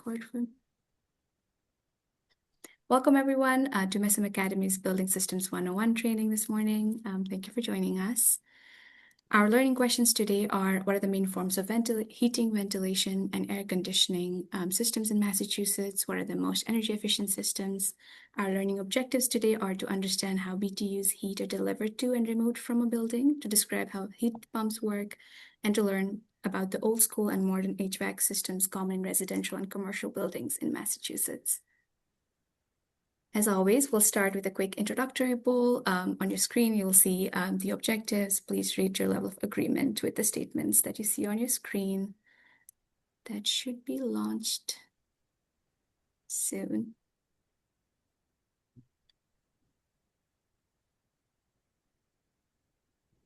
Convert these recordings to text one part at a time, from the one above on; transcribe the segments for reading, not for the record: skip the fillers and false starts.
record for. Welcome everyone to MESM Academy's Building Systems 101 training this morning. Thank you for joining us. Our learning questions today are: what are the main forms of heating, ventilation, and air conditioning systems in Massachusetts? What are the most energy efficient systems? Our learning objectives today are to understand how BTUs heat are delivered to and removed from a building, to describe how heat pumps work, and to learn about the old school and modern HVAC systems common in residential and commercial buildings in Massachusetts. As always, we'll start with a quick introductory poll. On your screen, you'll see the objectives. Please rate your level of agreement with the statements that you see on your screen. That should be launched soon.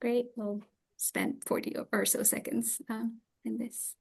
Great, we'll spend 40 or so seconds in this.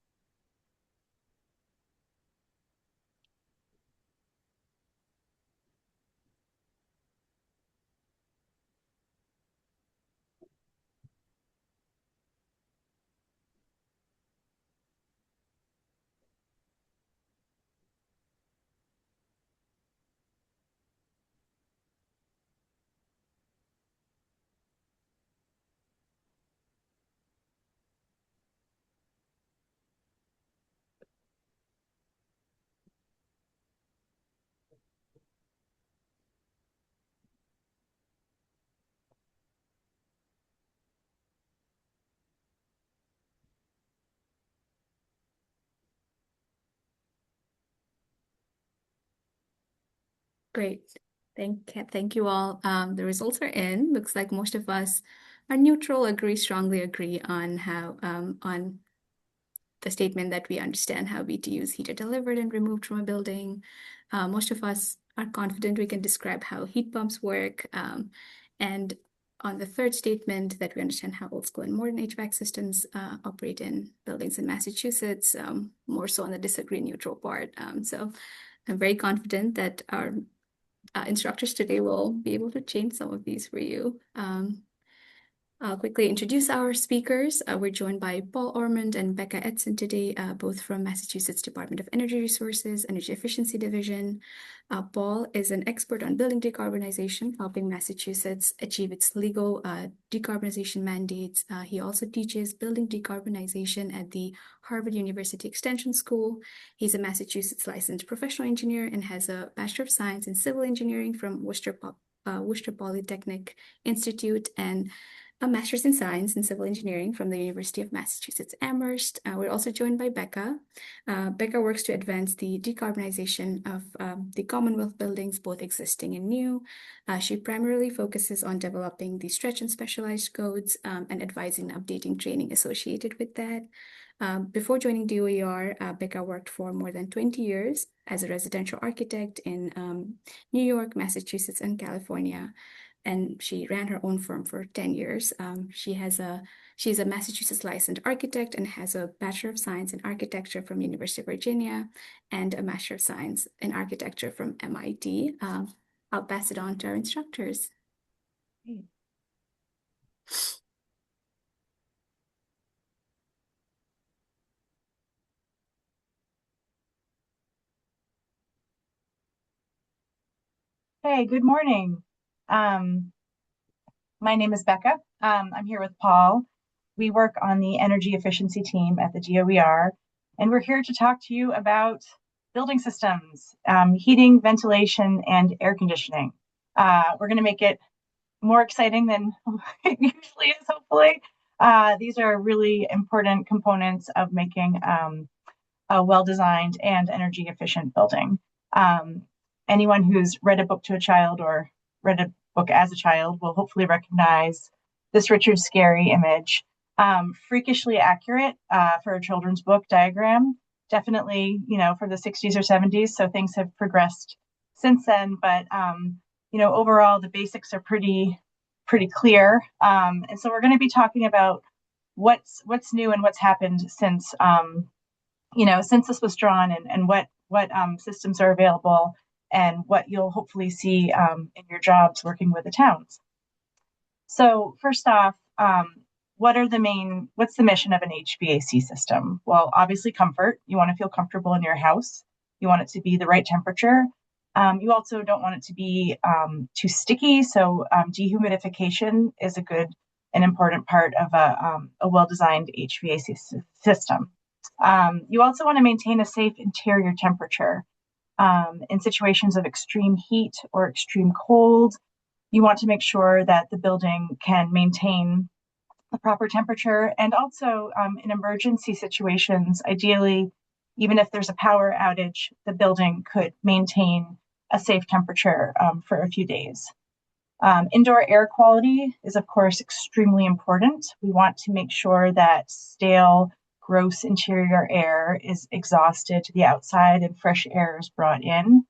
Great. Thank you all. The results are in. Looks like most of us are neutral, strongly agree on how on the statement that we understand how BTUs heat are delivered and removed from a building. Most of us are confident we can describe how heat pumps work. And on the third statement, that we understand how old school and modern HVAC systems operate in buildings in Massachusetts, more so on the disagree neutral part. So I'm very confident that our instructors today will be able to change some of these for you. I'll quickly introduce our speakers. We're joined by Paul Ormond and Becca Edson today, both from Massachusetts Department of Energy Resources, Energy Efficiency Division. Paul is an expert on building decarbonization, helping Massachusetts achieve its legal decarbonization mandates. He also teaches building decarbonization at the Harvard University Extension School. He's a Massachusetts licensed professional engineer and has a Bachelor of Science in Civil Engineering from Worcester Polytechnic Institute and a Master's in Science in Civil Engineering from the University of Massachusetts Amherst. We're also joined by Becca. Becca works to advance the decarbonization of the Commonwealth buildings, both existing and new. She primarily focuses on developing the stretch and specialized codes and advising and updating training associated with that. Before joining DOER, Becca worked for more than 20 years as a residential architect in New York, Massachusetts, and California. And she ran her own firm for 10 years. She's a Massachusetts licensed architect and has a Bachelor of Science in Architecture from University of Virginia and a Master of Science in Architecture from MIT. I'll pass it on to our instructors. Hey, good morning. My name is Becca. I'm here with Paul. We work on the energy efficiency team at the DOER, and we're here to talk to you about building systems, heating, ventilation, and air conditioning. We're going to make it more exciting than it usually is, hopefully. These are really important components of making a well-designed and energy efficient building. Anyone who's read a book to a child or read a book as a child will hopefully recognize this Richard Scarry image. Freakishly accurate for a children's book diagram. Definitely, from the 60s or 70s. So things have progressed since then. But, overall, the basics are pretty clear. And so we're going to be talking about what's new and what's happened since, since this was drawn and what systems are available and what you'll hopefully see in your jobs working with the towns. So first off, what's the mission of an HVAC system? Well, obviously comfort. You want to feel comfortable in your house. You want it to be the right temperature. You also don't want it to be too sticky. So dehumidification is an important part of a well-designed HVAC system. You also want to maintain a safe interior temperature. In situations of extreme heat or extreme cold, you want to make sure that the building can maintain the proper temperature. And also in emergency situations, ideally, even if there's a power outage, the building could maintain a safe temperature for a few days. Indoor air quality is, of course, extremely important. We want to make sure that stale, gross interior air is exhausted to the outside and fresh air is brought in.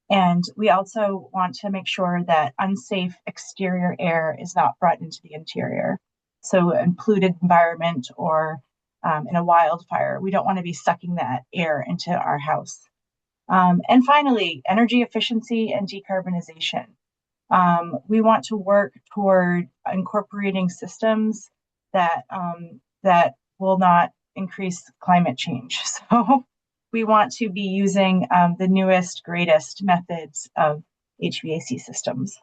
And we also want to make sure that unsafe exterior air is not brought into the interior. So a polluted environment or in a wildfire, we don't want to be sucking that air into our house. And finally, energy efficiency and decarbonization. We want to work toward incorporating systems that will not increase climate change. So we want to be using the newest, greatest methods of HVAC systems.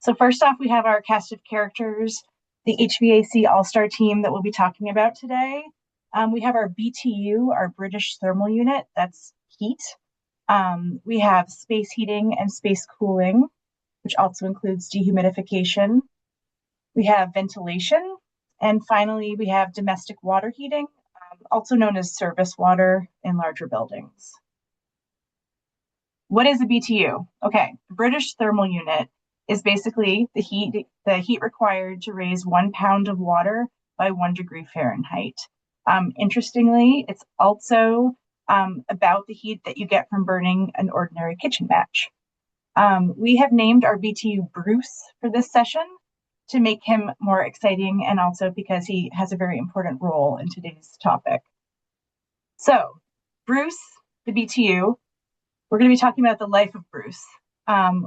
So first off, we have our cast of characters, the HVAC All-Star team that we'll be talking about today. We have our BTU, our British Thermal Unit, that's heat. We have space heating and space cooling, which also includes dehumidification. We have ventilation. And finally, we have domestic water heating, also known as service water in larger buildings. What is a BTU? Okay, the British Thermal Unit is basically the heat required to raise 1 pound of water by 1 degree Fahrenheit. Interestingly, it's also about the heat that you get from burning an ordinary kitchen match. We have named our BTU Bruce for this session to make him more exciting and also because he has a very important role in today's topic. So, Bruce, the BTU, we're going to be talking about the life of Bruce.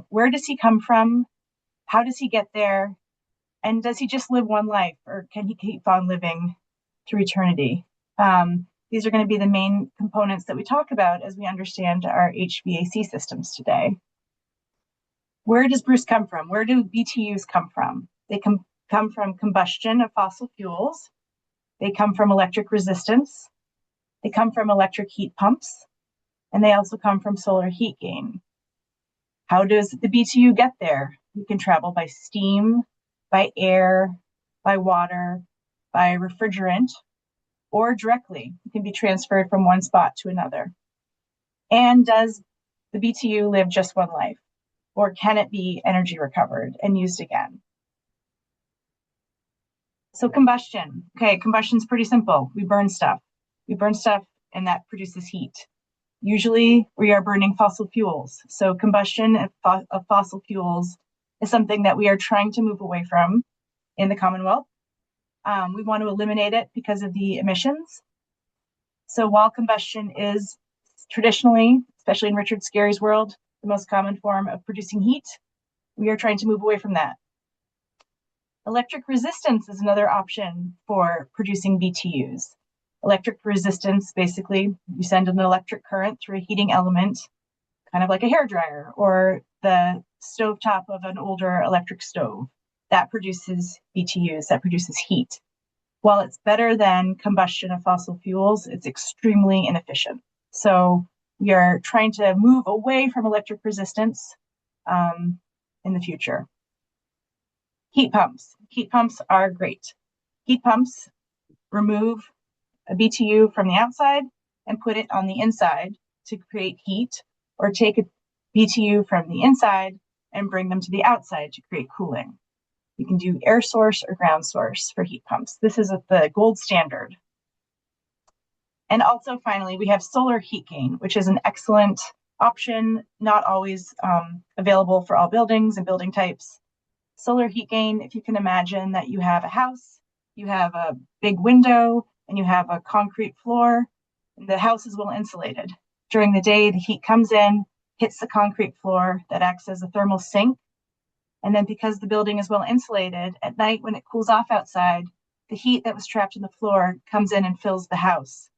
Where does he come from? How does he get there? And does he just live one life or can he keep on living through eternity? These are going to be the main components that we talk about as we understand our HVAC systems today. Where does Bruce come from? Where do BTUs come from? They come from combustion of fossil fuels. They come from electric resistance. They come from electric heat pumps. And they also come from solar heat gain. How does the BTU get there? You can travel by steam, by air, by water, by refrigerant, or directly. It can be transferred from one spot to another. And does the BTU live just one life? Or can it be energy recovered and used again? So combustion. Okay, combustion's pretty simple. We burn stuff. We burn stuff and that produces heat. Usually we are burning fossil fuels. So combustion of fossil fuels is something that we are trying to move away from in the Commonwealth. We want to eliminate it because of the emissions. So while combustion is traditionally, especially in Richard Scarry's world, the most common form of producing heat, we are trying to move away from that. Electric resistance is another option for producing BTUs. Electric resistance, basically, you send an electric current through a heating element, kind of like a hairdryer or the stovetop of an older electric stove. That produces BTUs, that produces heat. While it's better than combustion of fossil fuels, it's extremely inefficient. So we are trying to move away from electric resistance in the future. Heat pumps. Heat pumps are great. Heat pumps remove a BTU from the outside and put it on the inside to create heat, or take a BTU from the inside and bring them to the outside to create cooling. You can do air source or ground source for heat pumps. This is the gold standard. And also, finally, we have solar heat gain, which is an excellent option, not always available for all buildings and building types. Solar heat gain, if you can imagine that you have a house, you have a big window, and you have a concrete floor, and the house is well insulated. During the day, the heat comes in, hits the concrete floor that acts as a thermal sink. And then because the building is well insulated, at night when it cools off outside, the heat that was trapped in the floor comes in and fills the house.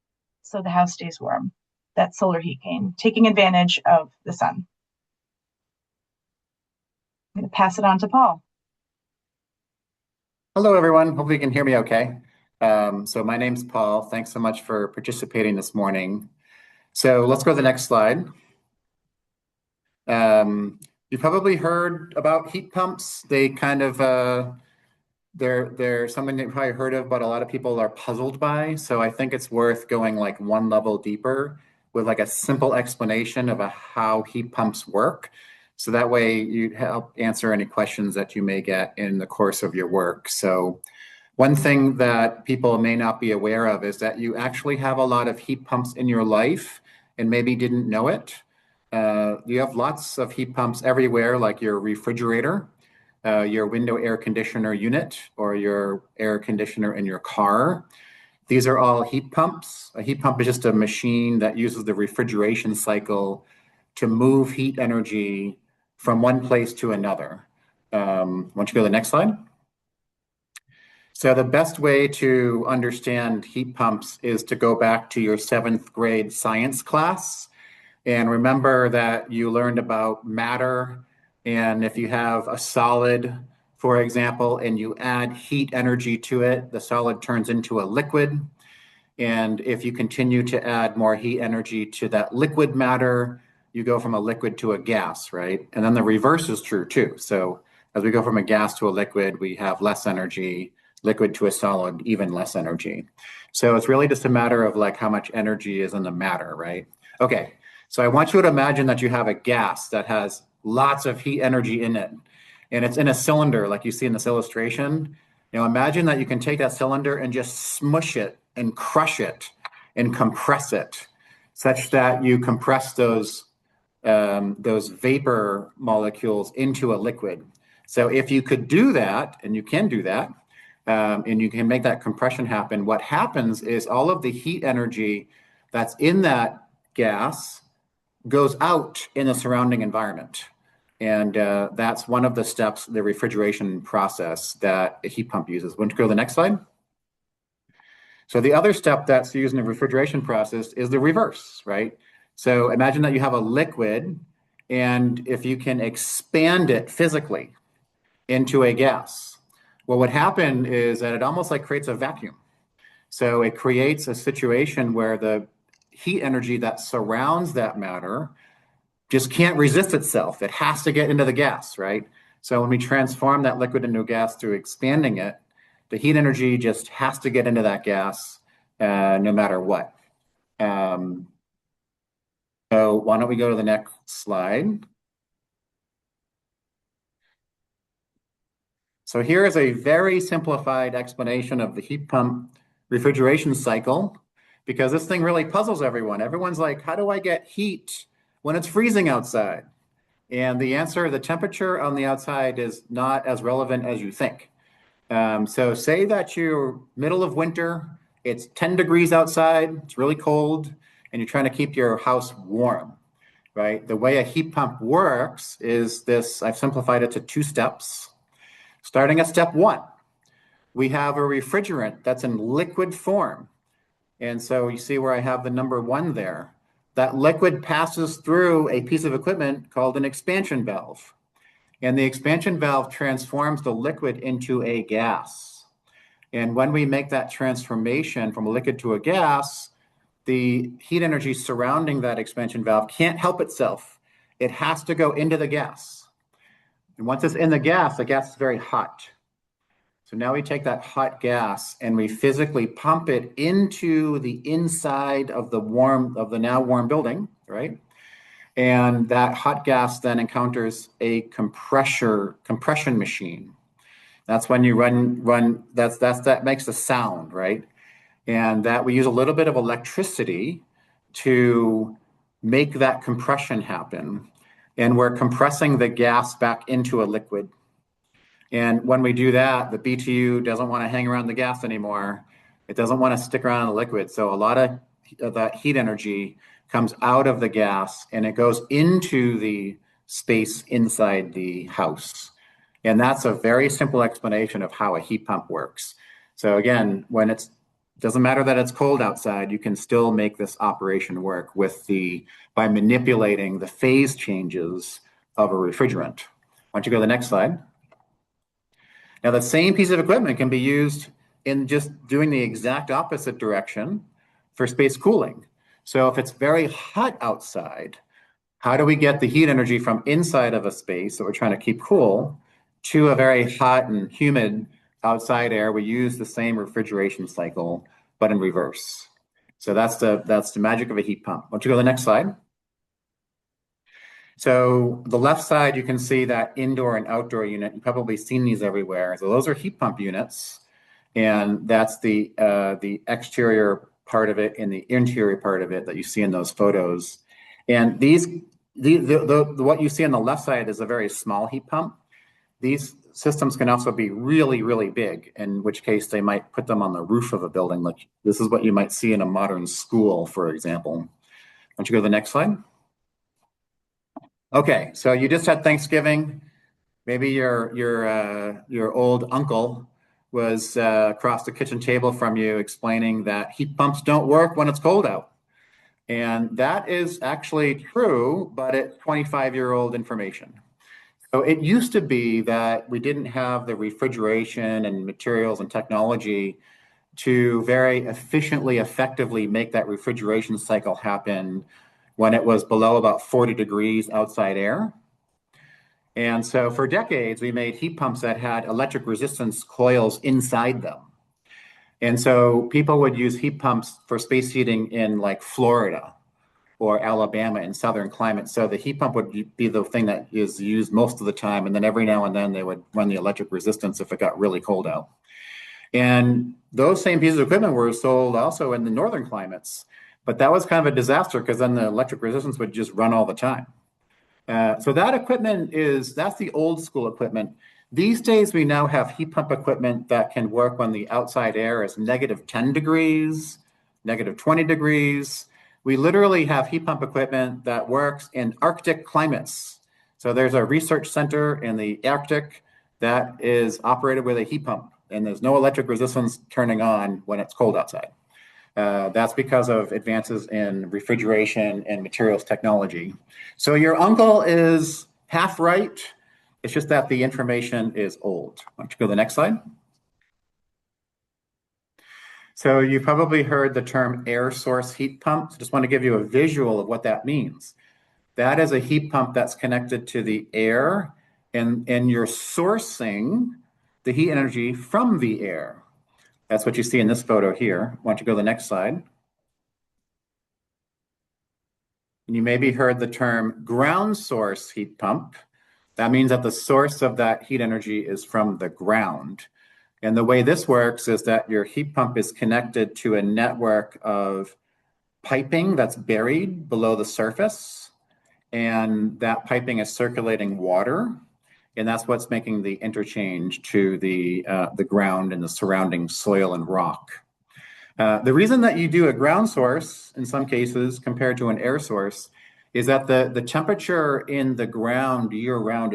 So the house stays warm. that solar heat gain, taking advantage of the sun. I'm going to pass it on to Paul. Hello, everyone. Hopefully you can hear me okay. So my name's Paul. Thanks so much for participating this morning. So let's go to the next slide. You probably heard about heat pumps. They kind of, they're something that you've probably heard of, but a lot of people are puzzled by. So I think it's worth going like one level deeper with like a simple explanation of how heat pumps work. So that way you help answer any questions that you may get in the course of your work. So one thing that people may not be aware of is that you actually have a lot of heat pumps in your life and maybe didn't know it. You have lots of heat pumps everywhere, like your refrigerator, your window air conditioner unit, or your air conditioner in your car. These are all heat pumps. A heat pump is just a machine that uses the refrigeration cycle to move heat energy from one place to another. Why don't you go to the next slide? So the best way to understand heat pumps is to go back to your 7th grade science class. And remember that you learned about matter. And if you have a solid, for example, and you add heat energy to it, the solid turns into a liquid. And if you continue to add more heat energy to that liquid matter, you go from a liquid to a gas, right? And then the reverse is true too. So as we go from a gas to a liquid, we have less energy, liquid to a solid, even less energy. So it's really just a matter of like how much energy is in the matter, right? Okay, so I want you to imagine that you have a gas that has lots of heat energy in it, and it's in a cylinder like you see in this illustration. Now imagine that you can take that cylinder and just smush it and crush it and compress it such that you compress those vapor molecules into a liquid. So if you could do that, and you can do that, and you can make that compression happen, what happens is all of the heat energy that's in that gas goes out in the surrounding environment. And that's one of the steps, the refrigeration process that a heat pump uses. Want to go to the next slide? So the other step that's used in the refrigeration process is the reverse, right? So imagine that you have a liquid, and if you can expand it physically into a gas, what would happen is that it almost like creates a vacuum. So it creates a situation where the heat energy that surrounds that matter just can't resist itself. It has to get into the gas, right? So when we transform that liquid into a gas through expanding it, the heat energy just has to get into that gas no matter what. So why don't we go to the next slide? So here is a very simplified explanation of the heat pump refrigeration cycle, because this thing really puzzles everyone. Everyone's like, how do I get heat when it's freezing outside? And the answer, the temperature on the outside is not as relevant as you think. So say that you're middle of winter, it's 10 degrees outside, it's really cold, and you're trying to keep your house warm, right? The way a heat pump works is this, I've simplified it to 2 steps. Starting at step 1, we have a refrigerant that's in liquid form. And so you see where I have the number 1 there. That liquid passes through a piece of equipment called an expansion valve. And the expansion valve transforms the liquid into a gas. And when we make that transformation from a liquid to a gas, the heat energy surrounding that expansion valve can't help itself. It has to go into the gas. And once it's in the gas is very hot. So now we take that hot gas and we physically pump it into the inside of the now warm building, right? And that hot gas then encounters a compression machine. That's when you run that makes the sound, right? And that we use a little bit of electricity to make that compression happen. And we're compressing the gas back into a liquid. And when we do that, the BTU doesn't want to hang around the gas anymore. It doesn't want to stick around in the liquid. So a lot of that heat energy comes out of the gas and it goes into the space inside the house. And that's a very simple explanation of how a heat pump works. So again, when it's Doesn't matter that it's cold outside, you can still make this operation work by manipulating the phase changes of a refrigerant. Why don't you go to the next slide? Now, the same piece of equipment can be used in just doing the exact opposite direction for space cooling. So if it's very hot outside, how do we get the heat energy from inside of a space that we're trying to keep cool to a very hot and humid outside air? We use the same refrigeration cycle, but in reverse. So that's the magic of a heat pump. Why don't you go to the next slide? So the left side, you can see that indoor and outdoor unit. You've probably seen these everywhere. So those are heat pump units, and that's the exterior part of it and the interior part of it that you see in those photos. And what you see on the left side is a very small heat pump. These systems can also be really, really big, in which case they might put them on the roof of a building. Like this is what you might see in a modern school, for example. Why don't you go to the next slide? Okay, so you just had Thanksgiving. Maybe your old uncle was across the kitchen table from you explaining that heat pumps don't work when it's cold out. And that is actually true, but it's 25-year-old information. So it used to be that we didn't have the refrigeration and materials and technology to very efficiently, effectively make that refrigeration cycle happen when it was below about 40 degrees outside air. And so for decades, we made heat pumps that had electric resistance coils inside them. And so people would use heat pumps for space heating in like Florida or Alabama in southern climates. So the heat pump would be the thing that is used most of the time. And then every now and then they would run the electric resistance if it got really cold out. And those same pieces of equipment were sold also in the northern climates. But that was kind of a disaster because then the electric resistance would just run all the time. So that equipment that's the old school equipment. These days, we now have heat pump equipment that can work when the outside air is negative 10 degrees, negative 20 degrees. We literally have heat pump equipment that works in Arctic climates. So there's a research center in the Arctic that is operated with a heat pump, and there's no electric resistance turning on when it's cold outside. That's because of advances in refrigeration and materials technology. So your uncle is half right. It's just that the information is old. Why don't you go to the next slide? So you've probably heard the term air source heat pump. So just want to give you a visual of what that means. That is a heat pump that's connected to the air, and you're sourcing the heat energy from the air. That's what you see in this photo here. Why don't you go to the next slide? And you maybe heard the term ground source heat pump. That means that the source of that heat energy is from the ground. And the way this works is that your heat pump is connected to a network of piping that's buried below the surface. And that piping is circulating water. And that's what's making the interchange to the ground and the surrounding soil and rock. The reason that you do a ground source in some cases compared to an air source is that the temperature in the ground year round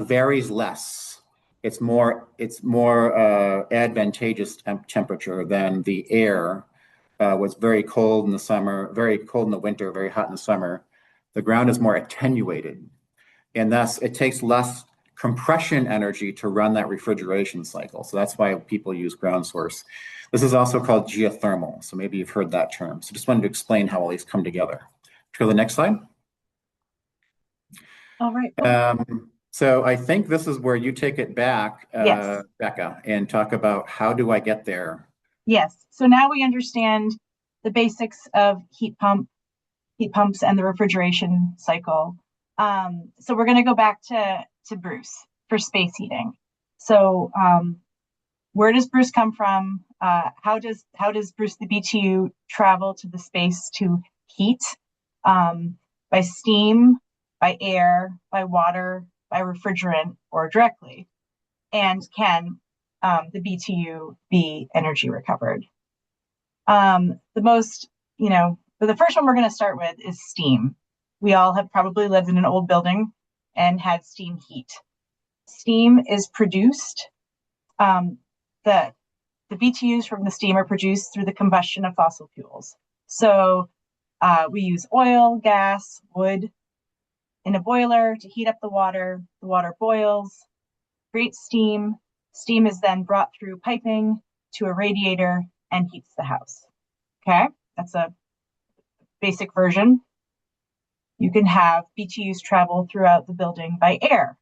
varies less. It's more advantageous temperature than the air. Was very cold in the summer, very cold in the winter, very hot in the summer. The ground is more attenuated, and thus it takes less compression energy to run that refrigeration cycle. So that's why people use ground source. This is also called geothermal. So maybe you've heard that term. So just wanted to explain how all these come together. Go to the next slide. All right. So I think this is where you take it back, Yes. Becca, and talk about how do I get there? Yes. So now we understand the basics of heat pumps and the refrigeration cycle. So we're going to go back to Bruce for space heating. So where does Bruce come from? How does Bruce the BTU travel to the space to heat? By steam, by air, by water, by refrigerant, or directly? And can the BTU be energy recovered? The first one we're going to start with is steam. We all have probably lived in an old building and had steam heat. Steam is produced. The the BTUs from the steam are produced through the combustion of fossil fuels. So we use oil, gas, wood in a boiler to heat up the water. The water boils, creates steam. Steam is then brought through piping to a radiator and heats the house. Okay, that's a basic version. You can have BTUs travel throughout the building by air.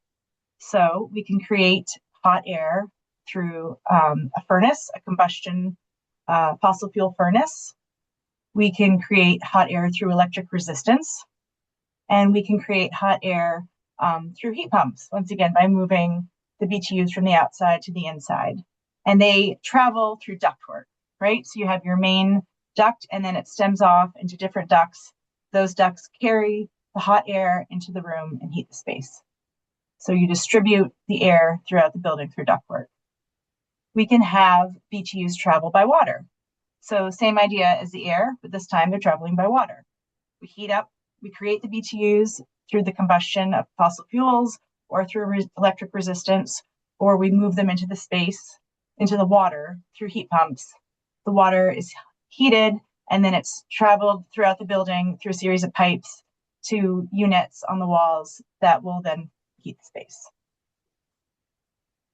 So we can create hot air through a furnace, a combustion fossil fuel furnace. We can create hot air through electric resistance. And we can create hot air through heat pumps, once again, by moving the BTUs from the outside to the inside. And they travel through ductwork, right? So you have your main duct, and then it stems off into different ducts. Those ducts carry the hot air into the room and heat the space. So you distribute the air throughout the building through ductwork. We can have BTUs travel by water. So same idea as the air, but this time they're traveling by water. We heat up, we create the BTUs through the combustion of fossil fuels or through electric resistance, or we move them into the space, into the water through heat pumps. The water is heated, and then it's traveled throughout the building through a series of pipes to units on the walls that will then heat the space.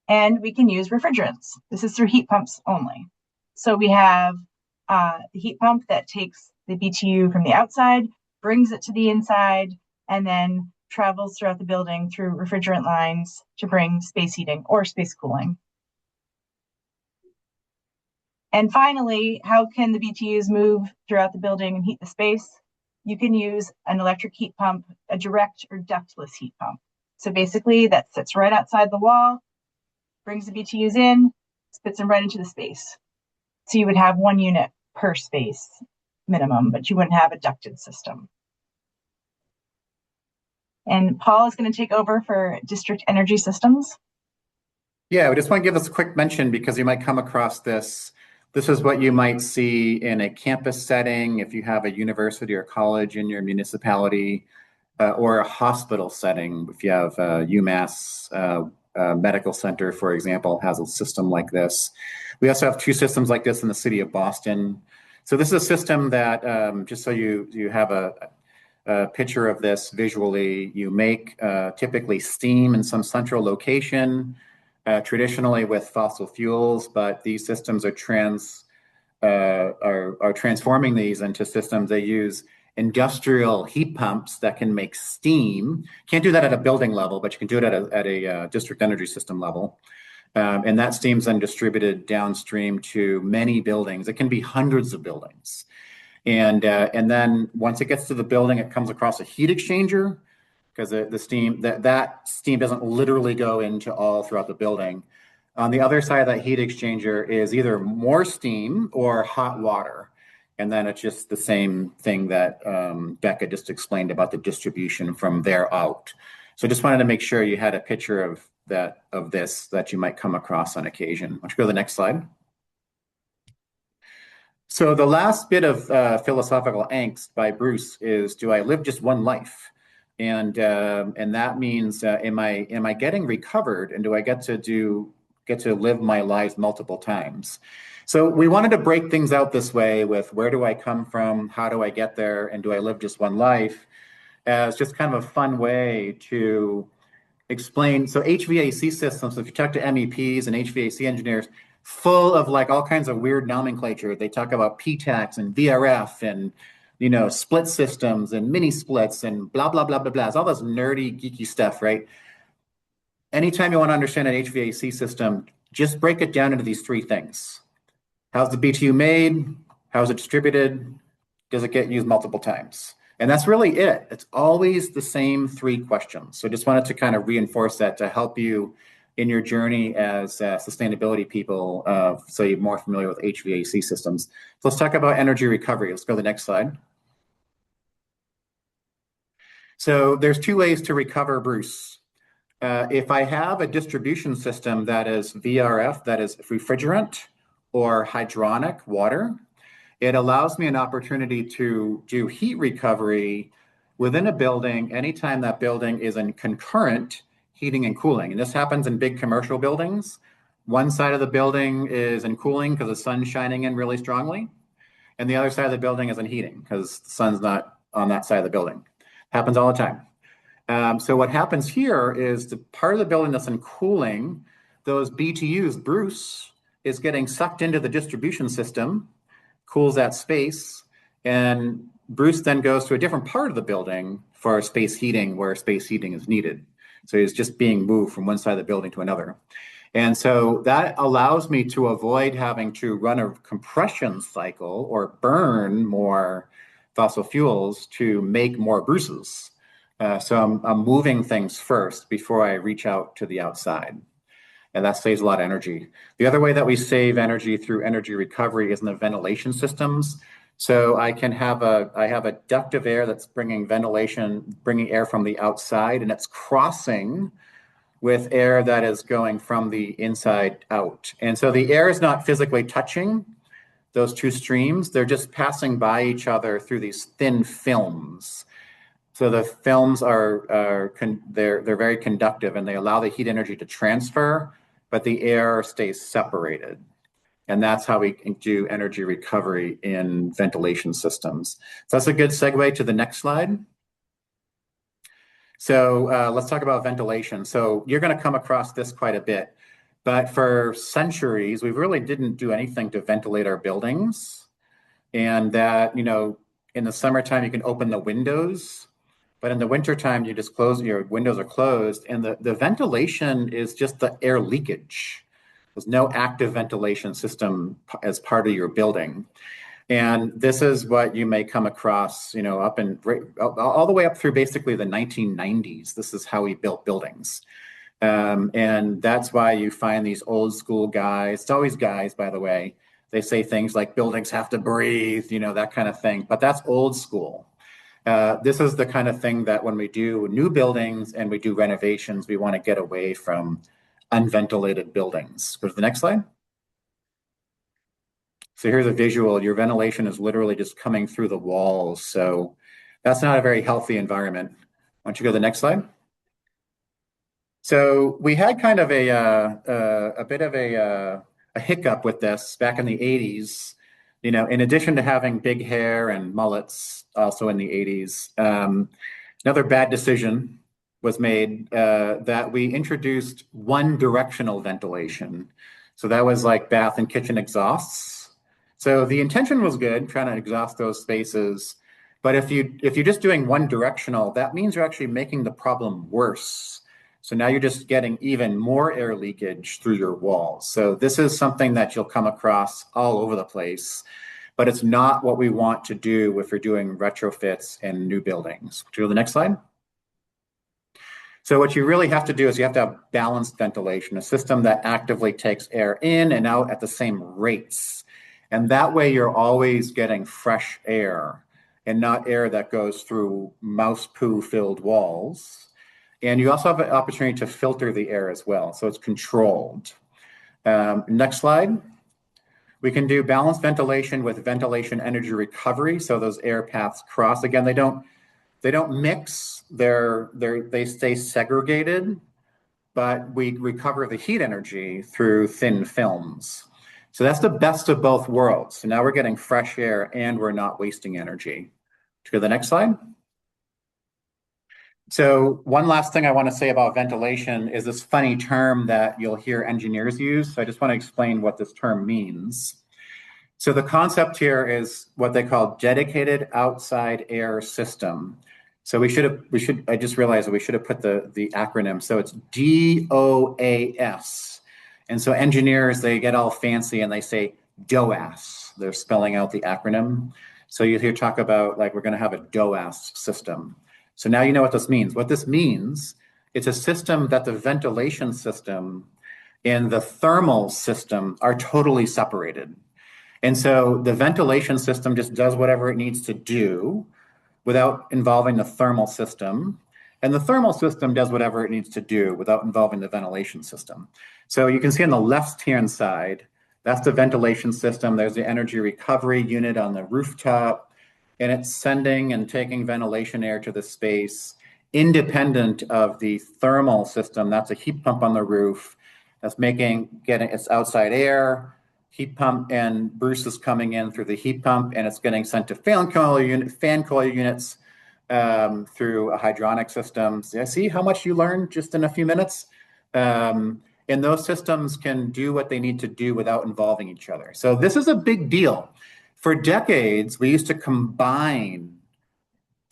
And we can use refrigerants. This is through heat pumps only. So we have the heat pump that takes the BTU from the outside, brings it to the inside, and then travels throughout the building through refrigerant lines to bring space heating or space cooling. And finally, how can the BTUs move throughout the building and heat the space? You can use an electric heat pump, a direct or ductless heat pump. So basically that sits right outside the wall, brings the BTUs in, spits them right into the space. So you would have 1 unit per space minimum, but you wouldn't have a ducted system. And Paul is going to take over for district energy systems. Yeah, we just want to give this a quick mention because you might come across this. This is what you might see in a campus setting if you have a university or college in your municipality, or a hospital setting. If you have UMass Medical Center, for example, has a system like this. We also have 2 systems like this in the city of Boston. So this is a system that, just so you have a picture of this visually, you make typically steam in some central location, traditionally with fossil fuels, but these systems are transforming these into systems. They use industrial heat pumps that can make steam. Can't do that at a building level, but you can do it at a district energy system level. And that steam's then distributed downstream to many buildings. It can be hundreds of buildings. And then once it gets to the building, it comes across a heat exchanger because the steam that steam doesn't literally go into all throughout the building. On the other side of that heat exchanger is either more steam or hot water. And then it's just the same thing that Becca just explained about the distribution from there out. So just wanted to make sure you had a picture of this that you might come across on occasion. Why don't you go to the next slide? So the last bit of philosophical angst by Bruce is, do I live just one life? And that means, am I getting recovered, and do I get to live my life multiple times? So we wanted to break things out this way with where do I come from, how do I get there, and do I live just one life, as just kind of a fun way to explain. So HVAC systems, if you talk to MEPs and HVAC engineers, full of like all kinds of weird nomenclature. They talk about PTACs and VRF and split systems and mini splits and blah blah blah blah blah. It's all this nerdy geeky stuff, right? Anytime you want to understand an HVAC system, just break it down into these 3 things. How's the BTU made? How's it distributed? Does it get used multiple times? And that's really it. It's always the same 3 questions. So just wanted to kind of reinforce that to help you in your journey as sustainability people, so you're more familiar with HVAC systems. So let's talk about energy recovery. Let's go to the next slide. So there's 2 ways to recover, Bruce. If I have a distribution system that is VRF, that is refrigerant or hydronic water, it allows me an opportunity to do heat recovery within a building anytime that building is in concurrent heating and cooling. And this happens in big commercial buildings, one side of the building is in cooling because the sun's shining in really strongly, and the other side of the building is in heating because the sun's not on that side of the building. Happens all the time. So what happens here is the part of the building that's in cooling, those BTUs, Bruce, is getting sucked into the distribution system, cools that space, and Bruce then goes to a different part of the building for space heating where space heating is needed. So he's just being moved from one side of the building to another. And so that allows me to avoid having to run a compression cycle or burn more fossil fuels to make more Bruces. So I'm moving things first before I reach out to the outside. And that saves a lot of energy. The other way that we save energy through energy recovery is in the ventilation systems. So I have a duct of air that's bringing air from the outside, and it's crossing with air that is going from the inside out. And so the air is not physically touching those two streams. They're just passing by each other through these thin films. So the films they're very conductive and they allow the heat energy to transfer, but the air stays separated. And that's how we can do energy recovery in ventilation systems. So that's a good segue to the next slide. So let's talk about ventilation. So you're going to come across this quite a bit, but for centuries, we really didn't do anything to ventilate our buildings. And that, in the summertime, you can open the windows, but in the wintertime, you just close, your windows are closed. And the ventilation is just the air leakage. There's no active ventilation system as part of your building. And this is what you may come across, all the way up through basically the 1990s. This is how we built buildings. And that's why you find these old school guys. It's always guys, by the way. They say things like buildings have to breathe, that kind of thing. But that's old school. This is the kind of thing that when we do new buildings and we do renovations, we want to get away from unventilated buildings. Go to the next slide. So here's a visual. Your ventilation is literally just coming through the walls. So that's not a very healthy environment. Why don't you go to the next slide? So we had kind of a bit of a hiccup with this back in the 80s. In addition to having big hair and mullets, also in the 80s, another bad decision was made that we introduced one directional ventilation. So that was like bath and kitchen exhausts. So the intention was good, trying to exhaust those spaces. But if you're just doing one directional, that means you're actually making the problem worse. So now you're just getting even more air leakage through your walls. So this is something that you'll come across all over the place, but it's not what we want to do if you're doing retrofits and new buildings. Go to the next slide. So what you really have to do is you have to have balanced ventilation, a system that actively takes air in and out at the same rates. And that way you're always getting fresh air and not air that goes through mouse poo filled walls. And you also have an opportunity to filter the air as well. So it's controlled. Next slide. We can do balanced ventilation with ventilation energy recovery. So those air paths cross. Again, they don't mix, they stay segregated, but we recover the heat energy through thin films. So that's the best of both worlds. So now we're getting fresh air and we're not wasting energy. To go to the next slide. So one last thing I want to say about ventilation is this funny term that you'll hear engineers use. So I just want to explain what this term means. So the concept here is what they call dedicated outside air system. So I just realized that we should have put the acronym. So it's DOAS. And so engineers, they get all fancy and they say DOAS. They're spelling out the acronym. So you hear talk about like, we're going to have a DOAS system. So now you know what this means. What this means, it's a system that the ventilation system and the thermal system are totally separated. And so the ventilation system just does whatever it needs to do without involving the thermal system. And the thermal system does whatever it needs to do without involving the ventilation system. So you can see on the left-hand side, that's the ventilation system. There's the energy recovery unit on the rooftop, and it's sending and taking ventilation air to the space independent of the thermal system. That's a heat pump on the roof getting its outside air, heat pump, and Bruce is coming in through the heat pump, and it's getting sent to fan coil units through a hydronic system. So see how much you learned just in a few minutes? And those systems can do what they need to do without involving each other. So this is a big deal. For decades, we used to combine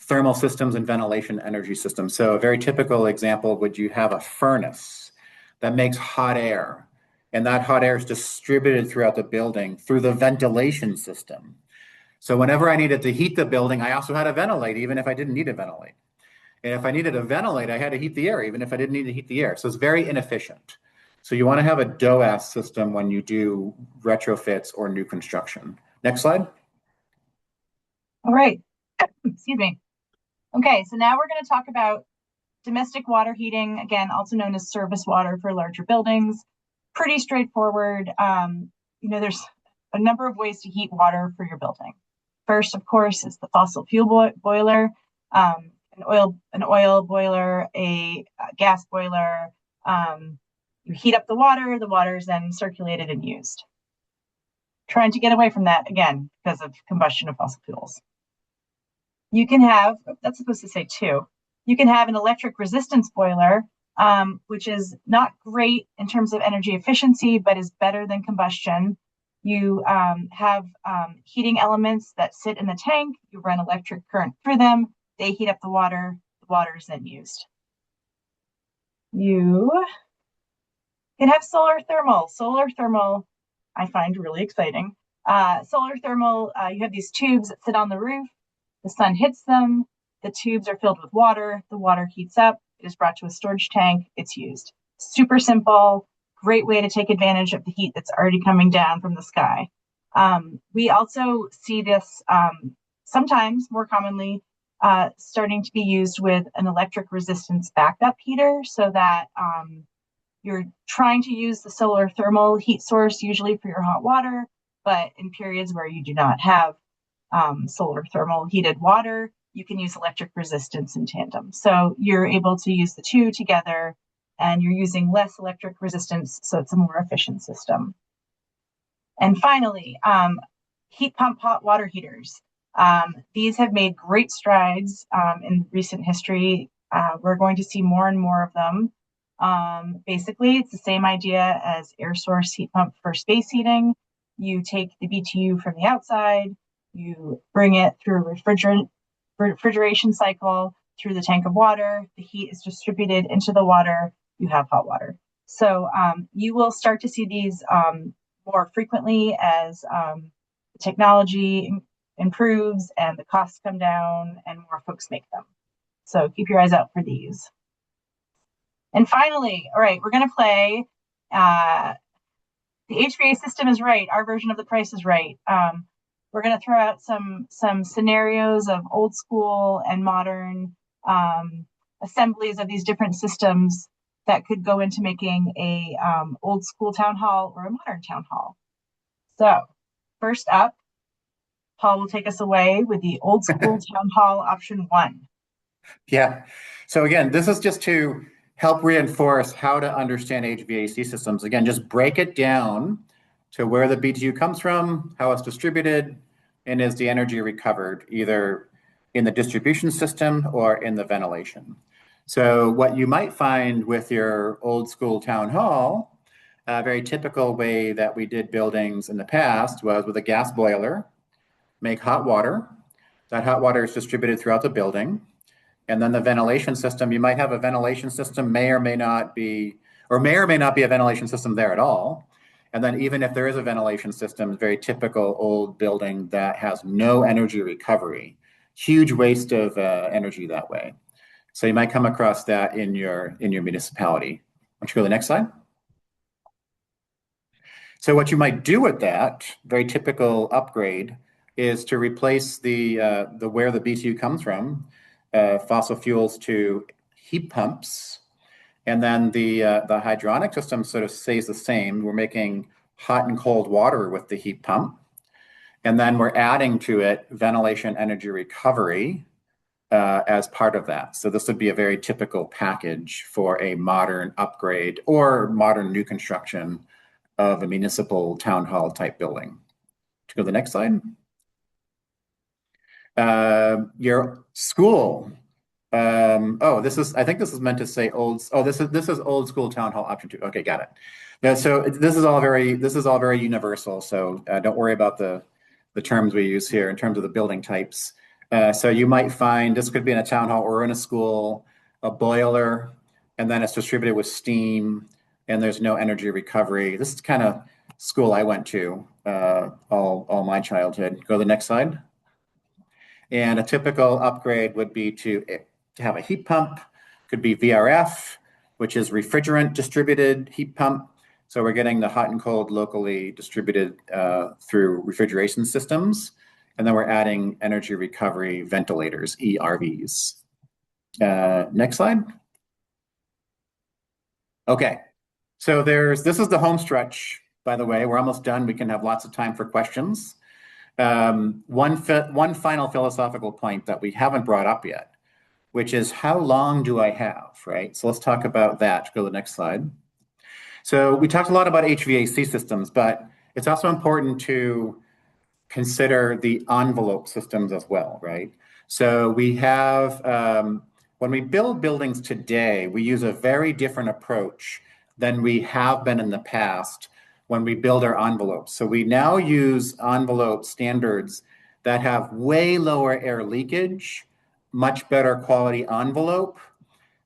thermal systems and ventilation energy systems. So a very typical example would you have a furnace that makes hot air, and that hot air is distributed throughout the building through the ventilation system. So whenever I needed to heat the building, I also had to ventilate, even if I didn't need to ventilate. And if I needed to ventilate, I had to heat the air, even if I didn't need to heat the air. So it's very inefficient. So you want to have a DOAS system when you do retrofits or new construction. Next slide. All right. Excuse me. Okay, so now we're going to talk about domestic water heating, again, also known as service water for larger buildings. Pretty straightforward. There's a number of ways to heat water for your building. First, of course, is the fossil fuel boiler, an oil boiler, a gas boiler. You heat up the water is then circulated and used. Trying to get away from that, again, because of combustion of fossil fuels. You can have, that's supposed to say two, you can have an electric resistance boiler, which is not great in terms of energy efficiency, but is better than combustion. You have heating elements that sit in the tank. You run electric current through them. They heat up the water is then used. You can have solar thermal. Solar thermal, I find really exciting. Solar thermal, you have these tubes that sit on the roof. The sun hits them. The tubes are filled with water. The water heats up. It is brought to a storage tank. It's used. Super simple, great way to take advantage of the heat that's already coming down from the sky. We also see this sometimes, more commonly, starting to be used with an electric resistance backup heater, so that you're trying to use the solar thermal heat source usually for your hot water, but in periods where you do not have solar thermal heated water, you can use electric resistance in tandem. So you're able to use the two together, and you're using less electric resistance, so it's a more efficient system. And finally, heat pump hot water heaters. These have made great strides in recent history. We're going to see more and more of them. Basically, it's the same idea as air source heat pump for space heating. You take the BTU from the outside, you bring it through a refrigeration cycle through the tank of water. The heat is distributed into the water. You have hot water. So you will start to see these more frequently as the technology improves and the costs come down and more folks make them. So keep your eyes out for these. And finally, all right, we're going to play the HVAC system is right. Our version of the Price is Right. We're going to throw out some scenarios of old school and modern assemblies of these different systems that could go into making a old school town hall or a modern town hall. So first up, Paul will take us away with the old school town hall option 1. Yeah. So again, this is just to help reinforce how to understand HVAC systems. Again, just break it down to where the BTU comes from, how it's distributed, and is the energy recovered either in the distribution system or in the ventilation. So what you might find with your old school town hall, a very typical way that we did buildings in the past was with a gas boiler, make hot water. That hot water is distributed throughout the building. And then the ventilation system, you might have a ventilation system, may or may not be a ventilation system there at all. And then even if there is a ventilation system, very typical old building that has no energy recovery, huge waste of energy that way. So you might come across that in your municipality. Why don't you go to the next slide? So what you might do with that, very typical upgrade, is to replace the where the BTU comes from, fossil fuels to heat pumps. And then the hydronic system sort of stays the same. We're making hot and cold water with the heat pump. And then we're adding to it ventilation energy recovery as part of that. So this would be a very typical package for a modern upgrade or modern new construction of a municipal town hall type building. To go to the next slide. Your school. I think this is meant to say old. Oh, this is old school town hall option 2. Okay, got it. Yeah, so this is all very universal. So don't worry about the terms we use here in terms of the building types. So you might find this could be in a town hall or in a school, a boiler, and then it's distributed with steam, and there's no energy recovery. This is kind of school I went to all my childhood. Go to the next slide. And a typical upgrade would be to have a heat pump, could be VRF, which is refrigerant distributed heat pump. So we're getting the hot and cold locally distributed through refrigeration systems. And then we're adding energy recovery ventilators, ERVs. Next slide. Okay, so this is the home stretch, by the way. We're almost done. We can have lots of time for questions. One final philosophical point that we haven't brought up yet, which is how long do I have, right? So let's talk about that. Go to the next slide. So we talked a lot about HVAC systems, but it's also important to consider the envelope systems as well, right? So we have, when we build buildings today, we use a very different approach than we have been in the past when we build our envelopes. So we now use envelope standards that have way lower air leakage, much better quality envelope.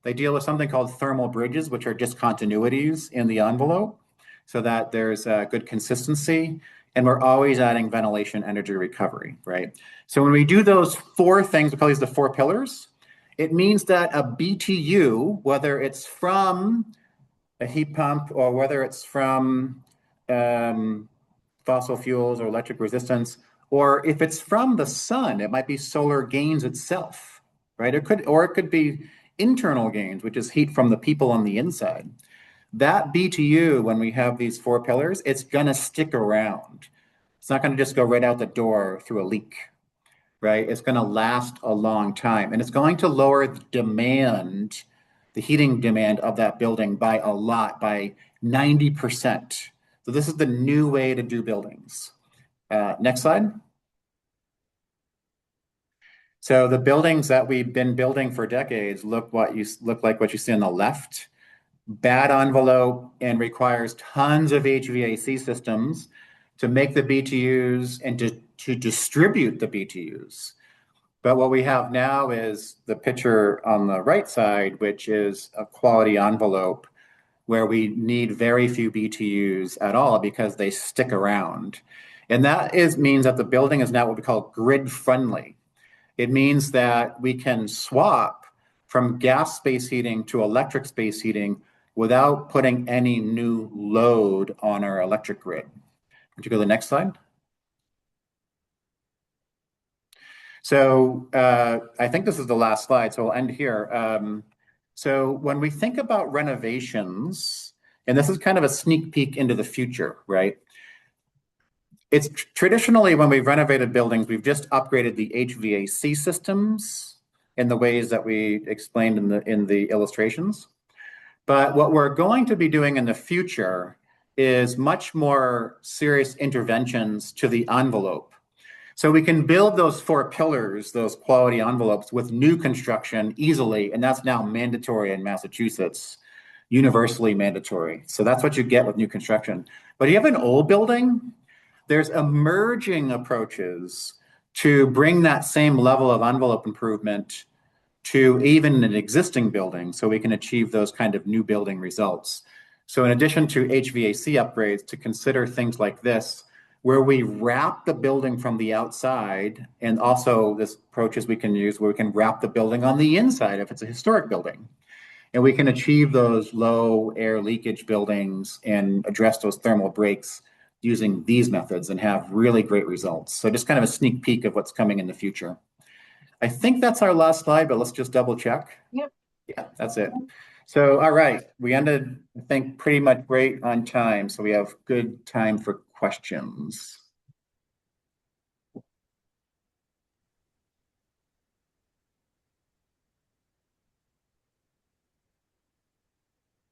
They deal with something called thermal bridges, which are discontinuities in the envelope, so that there's good consistency. And we're always adding ventilation energy recovery, right? So when we do those 4 things, we call these the 4 pillars, it means that a BTU, whether it's from a heat pump or whether it's from fossil fuels or electric resistance, or if it's from the sun, it might be solar gains itself, right? It could be internal gains, which is heat from the people on the inside. That BTU, when we have these 4 pillars, it's gonna stick around. It's not gonna just go right out the door through a leak, right? It's gonna last a long time, and it's going to lower the demand, the heating demand of that building by a lot, by 90%. So this is the new way to do buildings. Next slide. So the buildings that we've been building for decades look like what you see on the left. Bad envelope and requires tons of HVAC systems to make the BTUs and to distribute the BTUs. But what we have now is the picture on the right side, which is a quality envelope where we need very few BTUs at all because they stick around. And that means that the building is now what we call grid friendly. It means that we can swap from gas space heating to electric space heating without putting any new load on our electric grid. Would you go to the next slide? So I think this is the last slide, so I'll end here. So when we think about renovations, and this is kind of a sneak peek into the future, right? It's traditionally when we've renovated buildings, we've just upgraded the HVAC systems in the ways that we explained in the illustrations. But what we're going to be doing in the future is much more serious interventions to the envelope. So we can build those 4 pillars, those quality envelopes with new construction easily, and that's now mandatory in Massachusetts, universally mandatory. So that's what you get with new construction. But if you have an old building, there's emerging approaches to bring that same level of envelope improvement to even an existing building so we can achieve those kind of new building results. So in addition to HVAC upgrades, to consider things like this, where we wrap the building from the outside, and also this approaches we can use where we can wrap the building on the inside if it's a historic building. And we can achieve those low air leakage buildings and address those thermal breaks using these methods and have really great results. So just kind of a sneak peek of what's coming in the future. I think that's our last slide, but let's just double check. Yep. Yeah, that's it. So, all right, we ended, I think, pretty much great on time. So we have good time for questions.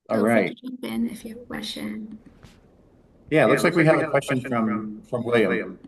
All Feel free to right. jump in if you have a question. Yeah, it Yeah, looks it like looks we like have we a have a question question from from William. William.